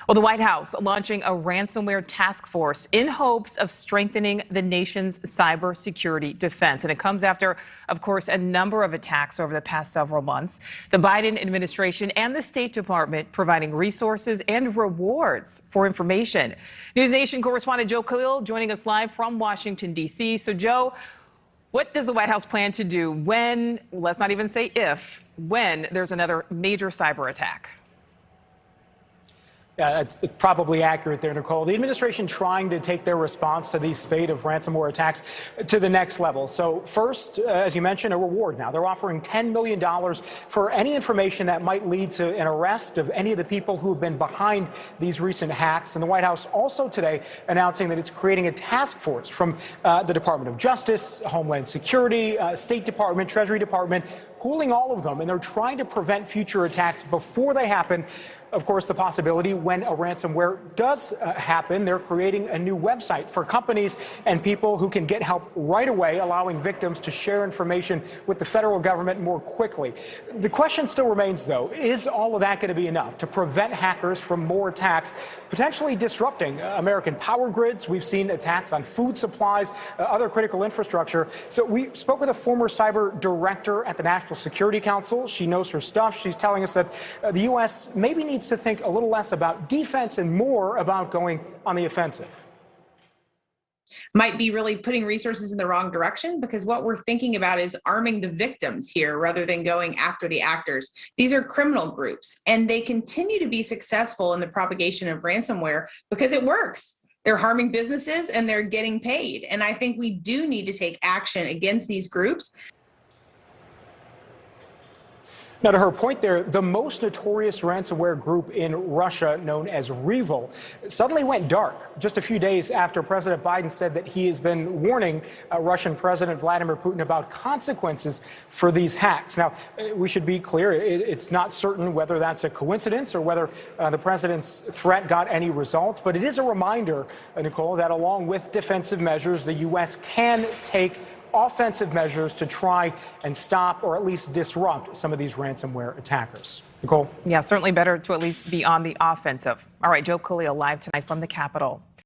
Well, the White House launching a ransomware task force in hopes of strengthening the nation's cybersecurity defense. And it comes after, of course, a number of attacks over the past several months. The Biden administration and the State Department providing resources and rewards for information. NewsNation correspondent Joe Khalil joining us live from Washington, D.C. So, Joe, what does the White House plan to do when, let's not even say if, when there's another major cyber attack? Yeah, it's probably accurate there, Nicole. The administration trying to take their response to these spate of ransomware attacks to the next level. So first, as you mentioned, a reward now. They're offering $10 million for any information that might lead to an arrest of any of the people who have been behind these recent hacks. And the White House also today announcing that it's creating a task force from the Department of Justice, Homeland Security, State Department, Treasury Department, pooling all of them. And they're trying to prevent future attacks before they happen. Of course, the possibility when a ransomware does happen, they're creating a new website for companies and people who can get help right away, allowing victims to share information with the federal government more quickly. The question still remains, though, is all of that going to be enough to prevent hackers from more attacks, potentially disrupting American power grids? We've seen attacks on food supplies, other critical infrastructure. So we spoke with a former cyber director at the National Security Council. She knows her stuff. She's telling us that the U.S. maybe needs to think a little less about defense and more about going on the offensive. Might be really putting resources in the wrong direction, because what we're thinking about is arming the victims here rather than going after the actors. These are criminal groups, and they continue to be successful in the propagation of ransomware because it works. They're harming businesses and they're getting paid. And I think we do need to take action against these groups. Now, to her point there, the most notorious ransomware group in Russia, known as REvil, suddenly went dark just a few days after President Biden said that he has been warning Russian President Vladimir Putin about consequences for these hacks. Now, we should be clear, it's not certain whether that's a coincidence or whether the president's threat got any results, but it is a reminder, Nicole, that along with defensive measures, the U.S. can take offensive measures to try and stop or at least disrupt some of these ransomware attackers. Nicole? Yeah, certainly better to at least be on the offensive. All right, Joe Khalil live tonight from the Capitol.